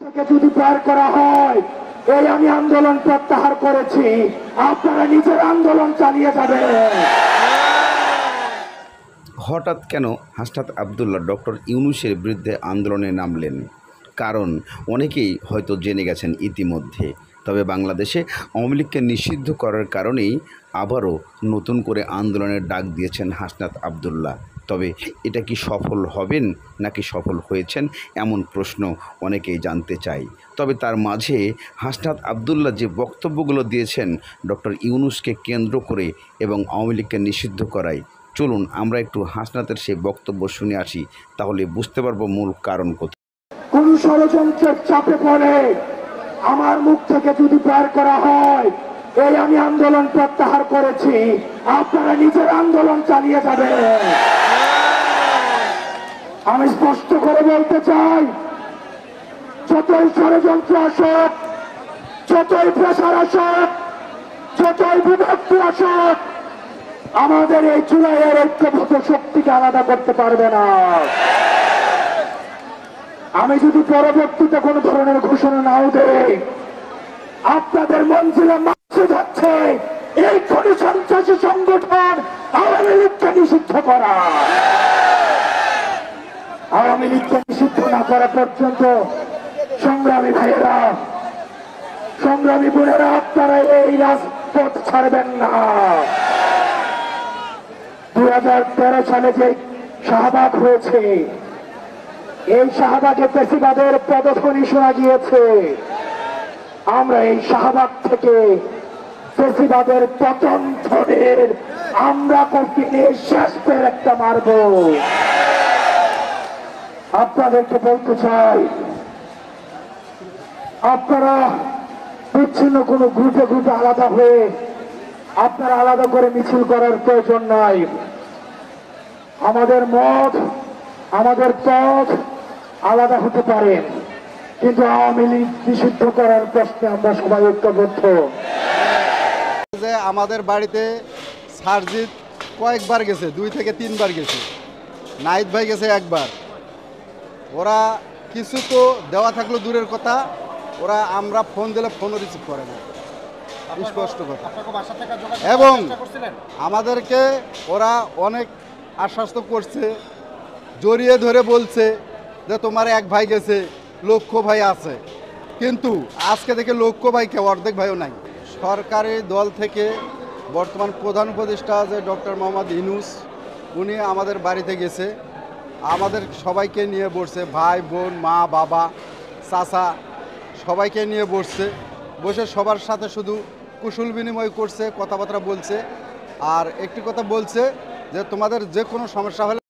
থেকে যদি পার করা হয়, এই আমি আন্দোলন প্রত্যাহার করেছি, আপনারা নিজের আন্দোলন চালিয়ে যাবেন। হঠাৎ কেন হাসনাত আবদুল্লাহ ডক্টর ইউনূসের বিরুদ্ধে আন্দোলনে নামলেন? কারণ অনেকেই হয়তো জেনে গেছেন ইতিমধ্যে। তবে বাংলাদেশে আওয়ামী লীগকে নিষিদ্ধ করার কারণেই আবারও নতুন করে আন্দোলনের ডাক দিয়েছেন হাসনাত আবদুল্লাহ। তবে এটা কি সফল হবেন নাকি সফল হয়েছেন, এমন প্রশ্ন অনেকেই জানতে চায়। তবে তার মাঝে হাসনাত আবদুল্লাহ যে বক্তব্যগুলো দিয়েছেন ডক্টর ইউনূসকে কেন্দ্র করে এবং আওয়ামী লীগকে নিষিদ্ধ করায়, চলুন আমরা একটু হাসনাতের সেই বক্তব্য শুনে আসি, তাহলে বুঝতে পারবো মূল কারণ কোথায়। কোন ষড়যন্ত্রের চাপে পড়ে আমার মুখ থেকে যদি পার করা হয়, এই আমি আন্দোলন প্রত্যাহার করেছি, আপনারা নিজের আন্দোলন চালিয়ে যাবেন। আমি স্পষ্ট করে বলতে চাই, যতই ষড়যন্ত্র আসুক, যতই প্রেসার আসুক, যতই বিভক্তি আসুক, আমাদের এই জুলাইয়ের ঐক্যবদ্ধ শক্তিকে আলাদা করতে পারবে না। আমি যদি পরবর্তীতে কোন ধরনের ঘোষণা নাও দেই, আপনাদের মঞ্জিলে মারছে যাচ্ছে এই খনি সন্ত্রাসী সংগঠন আওয়ামী লীগকে নিষিদ্ধ করা। আওয়ামী লীগকে নিষিদ্ধ না করা পর্যন্ত সংগ্রামী ভাইয়েরা, সংগ্রামী বোনেরা, আপনারা এই রাজপথ ছাড়বেন না। 2013 সালে যে শাহবাগ হয়েছে, এই শাহবাগে ফ্যাসিবাদের পদধ্বনি শোনা গিয়েছে। আমরা এই শাহবাগ থেকে ফ্যাসিবাদের পতন ধনের আমরা কঠিনে শেষ পের একটা মারব। আপনাদেরকে বলতে চাই, আপনারা বিচ্ছিন্ন কোন গ্রুপে গ্রুপে আলাদা হয়ে আপনারা আলাদা করে মিছিল করার প্রয়োজন নাই। আমাদের মত, আমাদের পথ আলাদা হতে পারে, কিন্তু আওয়ামী লীগ নিষিদ্ধ করার প্রশ্নে আমরা সবাই ঐক্যবদ্ধ। যে আমাদের বাড়িতে সারজিৎ কয়েকবার গেছে, 2 থেকে 3 বার গেছে, নাহিদ ভাই গেছে একবার। ওরা কিছু তো দেওয়া থাকলো দূরের কথা, ওরা আমরা ফোন দিলে ফোনও রিসিভ করে না, স্পষ্ট কথা। এবং আমাদেরকে ওরা অনেক আশ্বস্ত করছে, জড়িয়ে ধরে বলছে যে তোমার এক ভাই গেছে, লক্ষ্য ভাই আছে। কিন্তু আজকে থেকে লক্ষ্য ভাই কেউ, অর্ধেক ভাইও নাই। সরকারি দল থেকে বর্তমান প্রধান উপদেষ্টা যে ডক্টর মোহাম্মদ ইউনূস, উনি আমাদের বাড়িতে গেছে, আমাদের সবাইকে নিয়ে বসছে, ভাই বোন মা বাবা চাচা সবাইকে নিয়ে বসছে, বসে সবার সাথে শুধু কুশল বিনিময় করছে, কথাবার্তা বলছে। আর একটি কথা বলছে যে তোমাদের যে কোনো সমস্যা হলে।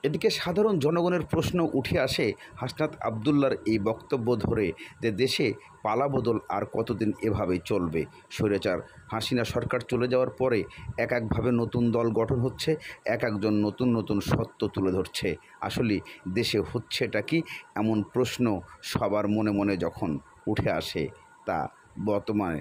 এদিকে সাধারণ জনগণের প্রশ্ন উঠে আসে হাসনাত আবদুল্লাহর এই বক্তব্য ধরে, যে দেশে পালাবদল আর কতদিন এভাবেই চলবে। স্বৈরাচার হাসিনা সরকার চলে যাওয়ার পরে এক একভাবে নতুন দল গঠন হচ্ছে, এক একজন নতুন নতুন সত্য তুলে ধরছে। আসলে দেশে হচ্ছেটা কি, এমন প্রশ্ন সবার মনে মনে যখন উঠে আসে, তা বর্তমানে